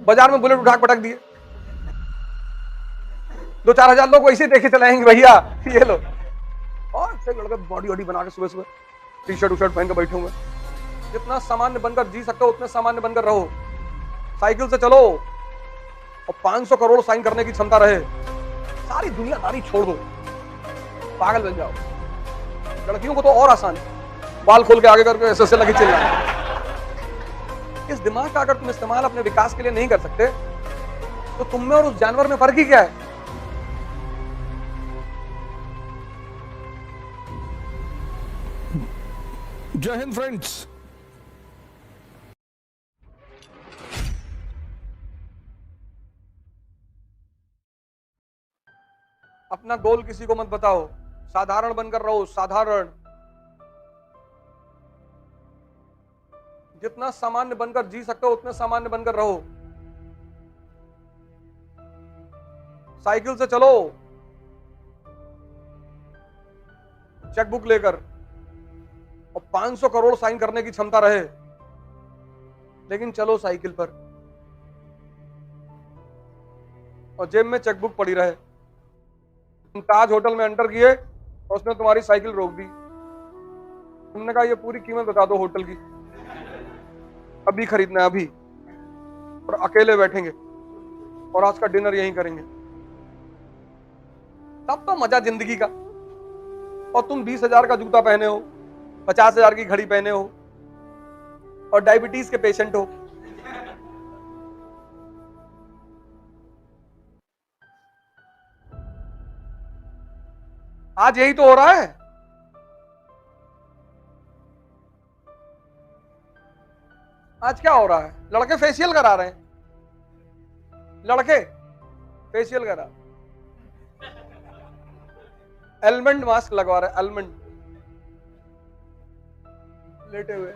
बाजार में बुलेट उठा के पटक दिए, 2-4 हजार लोग वैसे देखे चलाएंगे भैया ये लो। और से लड़के बॉडी वॉडी बना के सुबह सुबह टी शर्ट पहन के बैठे हुए। जितना सामान्य बनकर जी सकते हो उतने सामान्य बनकर रहो, साइकिल से चलो और 500 करोड़ साइन करने की क्षमता रहे, सारी दुनियादारी छोड़ दो, पागल बन जाओ। लड़कियों को तो और आसान है, बाल खोल के आगे करके ऐसे लगे चिल्लाना। इस दिमाग का अगर तुम इस्तेमाल अपने विकास के लिए नहीं कर सकते तो तुम में और उस जानवर में फर्क ही क्या है? जय हिंद फ्रेंड्स। अपना गोल किसी को मत बताओ, साधारण बनकर रहो, साधारण। जितना सामान्य बनकर जी सकते हो उतने सामान्य बनकर रहो, साइकिल से चलो चेकबुक लेकर और 500 करोड़ साइन करने की क्षमता रहे, लेकिन चलो साइकिल पर और जेब में चेकबुक पड़ी रहे। तुम ताज होटल में एंटर किए और उसने तुम्हारी साइकिल रोक दी, तुमने कहा ये पूरी कीमत बता दो होटल की, अभी खरीदना है अभी, और अकेले बैठेंगे और आज का डिनर यहीं करेंगे, तब तो मजा जिंदगी का। और तुम 20,000 का जूता पहने हो, 50,000 की घड़ी पहने हो और डायबिटीज के पेशेंट हो। आज यही तो हो रहा है। आज क्या हो रहा है? लड़के फेशियल करा रहे हैं, लड़के फेशियल करा, एलमंड मास्क लगवा रहे, एलमंड लेटे हुए।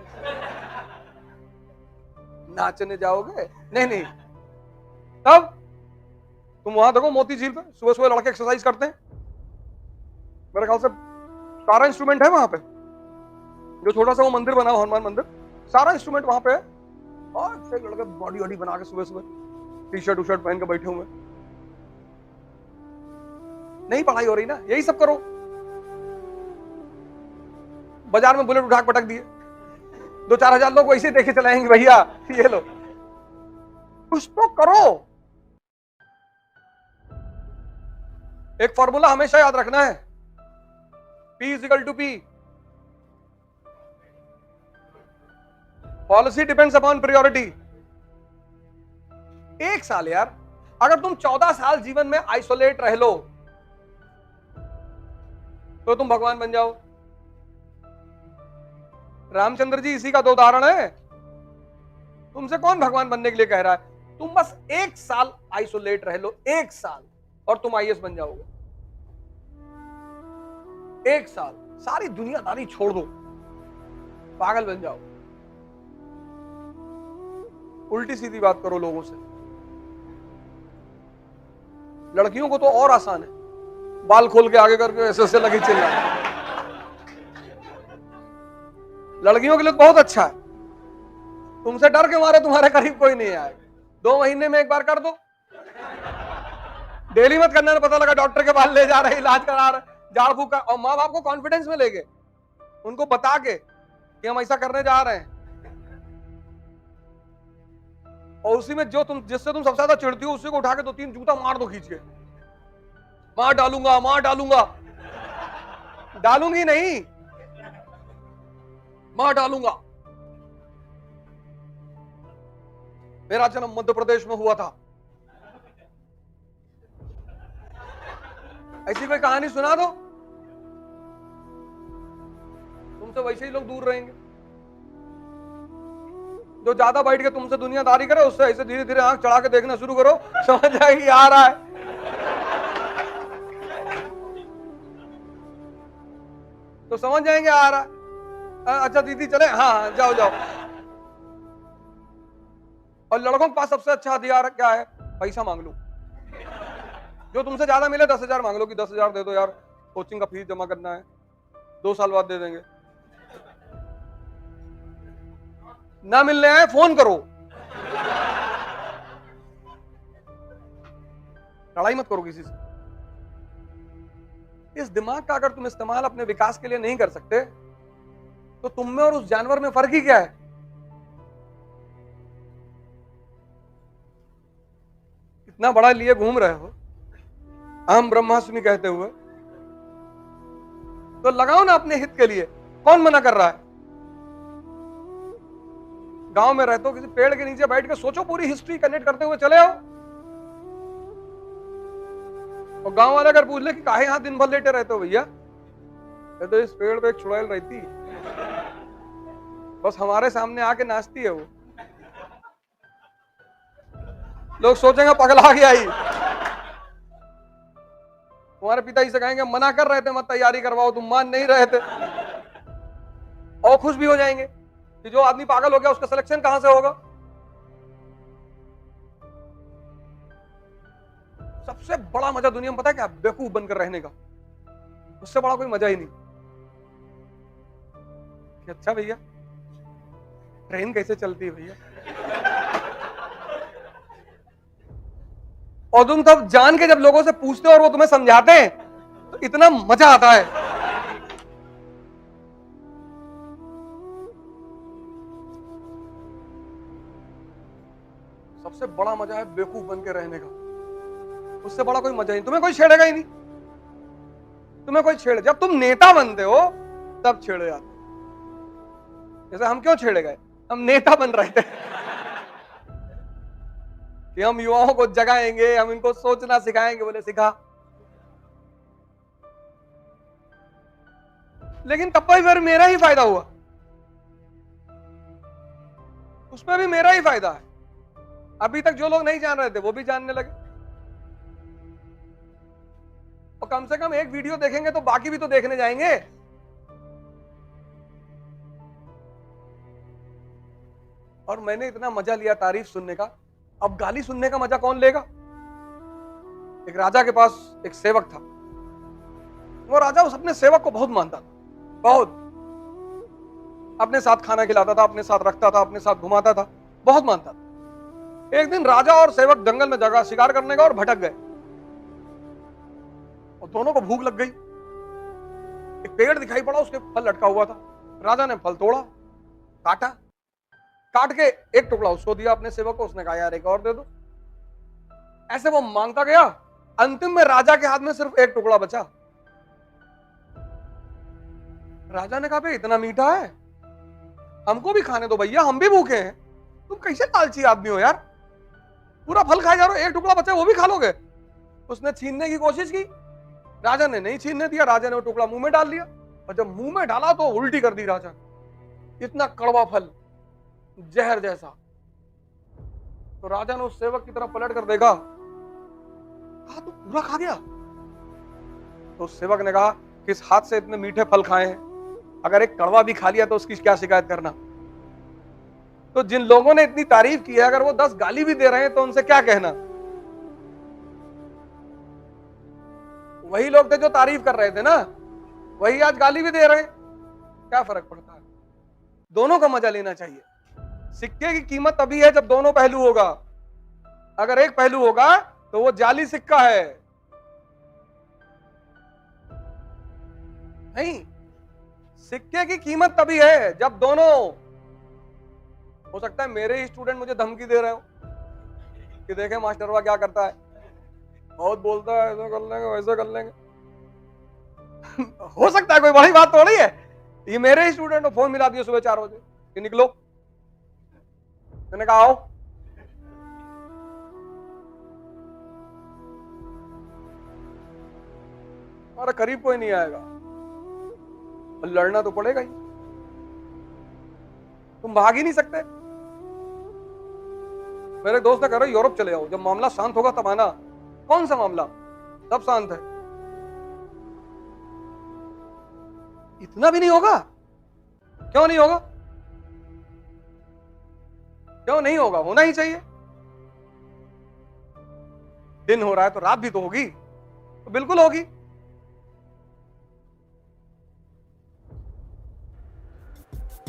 नाचने जाओगे? नहीं, तब तुम वहां देखो मोती झील पे सुबह सुबह लड़के एक्सरसाइज करते हैं, मेरे ख्याल से सारा इंस्ट्रूमेंट है वहां पे, जो छोटा सा वो मंदिर बना हनुमान मंदिर, सारा इंस्ट्रूमेंट वहां पे है, और से लड़के बॉडी वॉडी बना के सुबह सुबह टी शर्ट पहन के बैठे हुए। नहीं पढ़ाई हो रही ना, यही सब करो। बाजार में बुलेट उठा के पटक दिए, 2-4 हजार लोग वैसे देखे चलाएंगे भैया ये लो। कुछ तो करो। एक फॉर्मूला हमेशा याद रखना है, P = P। Policy depends upon priority. एक साल यार, अगर तुम 14 साल जीवन में आइसोलेट रह लो तो तुम भगवान बन जाओ। रामचंद्र जी इसी का तो उदाहरण है। तुमसे कौन भगवान बनने के लिए कह रहा है? तुम बस 1 साल आइसोलेट रह लो, 1 साल, और तुम आईएएस बन जाओगे। 1 साल, सारी दुनियादारी छोड़ दो, पागल बन जाओ। उल्टी सीधी बात करो लोगों से। लड़कियों को तो और आसान है, बाल खोल के आगे करके ऐसे लगी चिल्लाना। लड़कियों के लिए बहुत अच्छा है, तुमसे डर के मारे तुम्हारे करीब कोई नहीं आएगा। 2 महीने में एक बार कर दो, डेली मत करना। पता लगा डॉक्टर के बाल ले जा रहे, इलाज करा रहे, झाड़ फूक का। और माँ बाप को कॉन्फिडेंस में लेके उनको बता के कि हम ऐसा करने जा रहे हैं, और उसी में जो जिससे तुम सबसे ज्यादा चिढ़ती हो उसी को उठा के 2-3 जूता मार दो खींच के। मार डालूंगा, मार डालूंगा, डालूंगी नहीं, मार डालूंगा। मेरा जन्म मध्य प्रदेश में हुआ था, ऐसी कोई कहानी सुना दो, तुमसे वैसे ही लोग दूर रहेंगे। जो ज्यादा बैठ के तुमसे दुनियादारी करे उससे ऐसे धीरे धीरे आंख चढ़ा के देखना शुरू करो, समझ जाएगी आ रहा है। तो समझ जाएंगे आ रहा है। अच्छा दीदी चले, हाँ जाओ जाओ। और लड़कों के पास सबसे अच्छा हथियार क्या है? पैसा मांग लो। जो तुमसे ज्यादा मिले 10,000 मांग लो कि 10,000 दे दो यार, कोचिंग का फीस जमा करना है, 2 साल बाद दे देंगे। ना मिलने आए फोन करो, लड़ाई मत करो किसी से। इस दिमाग का अगर तुम इस्तेमाल अपने विकास के लिए नहीं कर सकते तो तुम में और उस जानवर में फर्क ही क्या है? इतना बड़ा लिए घूम रहे हो अहम ब्रह्मास्मि कहते हुए, तो लगाओ ना अपने हित के लिए। कौन मना कर रहा है? गांव में रहते हो, किसी पेड़ के नीचे बैठ के सोचो, पूरी हिस्ट्री कनेक्ट करते हुए चले आओ। और गांव वाले अगर पूछ ले कि काहे यहां दिन भर लेटे रहते हो भैया, तो इस पेड़ पे एक चुड़ैल रहती, बस हमारे सामने आके नाचती है वो। लोग सोचेंगे पगला गया ही। तुम्हारे पिताजी से कहेंगे मना कर रहे थे मत तैयारी करवाओ, तुम मान नहीं रहे थे। और खुश भी हो जाएंगे कि जो आदमी पागल हो गया उसका सिलेक्शन कहां से होगा। सबसे बड़ा मजा दुनिया में पता है क्या? बेवकूफ बनकर रहने का। उससे बड़ा कोई मजा ही नहीं। कि अच्छा भैया ट्रेन कैसे चलती है भैया, और तुम तब जान के जब लोगों से पूछते हो और वो तुम्हें समझाते हैं तो इतना मजा आता है। सबसे बड़ा मजा है बेवकूफ बन के रहने का। उससे बड़ा कोई मजा नहीं। तुम्हें कोई छेड़ेगा ही नहीं। तुम्हें कोई छेड़े, जब तुम नेता बनते हो तब छेड़े जाते हो। जैसे हम क्यों छेड़े गए? हम नेता बन रहे थे कि हम युवाओं को जगाएंगे, हम इनको सोचना सिखाएंगे। बोले सिखा, लेकिन तब भी फिर मेरा ही फायदा हुआ, उसमें भी मेरा ही फायदा है। अभी तक जो लोग नहीं जान रहे थे वो भी जानने लगे, और कम से कम एक वीडियो देखेंगे तो बाकी भी तो देखने जाएंगे। और मैंने इतना मजा लिया तारीफ सुनने का, अब गाली सुनने का मजा कौन लेगा? एक राजा के पास एक सेवक था। वो राजा उस अपने सेवक को बहुत मानता था, बहुत। अपने साथ खाना खिलाता था, अपने साथ रखता था, अपने साथ घुमाता था, बहुत मानता था। एक दिन राजा और सेवक जंगल में जगह शिकार करने का और भटक गए, और दोनों को भूख लग गई। एक पेड़ दिखाई पड़ा, उसके फल लटका हुआ था। राजा ने फल तोड़ा, काटा, काट के एक टुकड़ा उसको दिया अपने सेवक को। उसने कहा यार एक और दे दो। ऐसे वो मांगता गया, अंतिम में राजा के हाथ में सिर्फ एक टुकड़ा बचा। राजा ने कहा भाई इतना मीठा है, हमको भी खाने दो भैया, हम भी भूखे हैं। तुम कैसे लालची आदमी हो यार, पूरा फल खाए जा रहे हो, एक टुकड़ा बचा वो भी खा लोगे। उसने छीनने की कोशिश की, राजा ने नहीं छीनने दिया। राजा ने वो टुकड़ा मुंह में डाल लिया, और जब मुंह में डाला तो उल्टी कर दी राजा। इतना कड़वा फल, जहर जैसा। तो राजा ने उस सेवक की तरफ पलट कर देखा, कहा तू पूरा खा गया? तो उस सेवक ने कहा किस हाथ से इतने मीठे फल खाए हैं, अगर एक कड़वा भी खा लिया तो उसकी क्या शिकायत करना। तो जिन लोगों ने इतनी तारीफ की है, अगर वो 10 गाली भी दे रहे हैं तो उनसे क्या कहना। वही लोग थे जो तारीफ कर रहे थे ना, वही आज गाली भी दे रहे हैं। क्या फर्क पड़ता है? दोनों का मजा लेना चाहिए। सिक्के की कीमत तभी है जब दोनों पहलू होगा। अगर एक पहलू होगा तो वो जाली सिक्का है। नहीं, सिक्के की कीमत तभी है जब दोनों। हो सकता है मेरे ही स्टूडेंट मुझे धमकी दे रहे हो कि देखें मास्टरवा क्या करता है, बहुत बोलता है, ऐसा कर लेंगे वैसे कर लेंगे। हो सकता है, कोई बड़ी बात थोड़ी है। ये मेरे ही स्टूडेंट, फोन मिला दिया सुबह 4 बजे कि निकलो। मैंने कहा आओ। हमारा करीब कोई नहीं आएगा, लड़ना तो पड़ेगा ही। तुम भाग ही नहीं सकते। मेरे दोस्त ने कह रहा यूरोप चले जाओ, जब मामला शांत होगा तब आना। कौन सा मामला? सब शांत है। इतना भी नहीं होगा? क्यों नहीं होगा? क्यों नहीं होगा? होना ही चाहिए। दिन हो रहा है तो रात भी तो होगी, तो बिल्कुल होगी।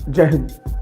जय हिंद।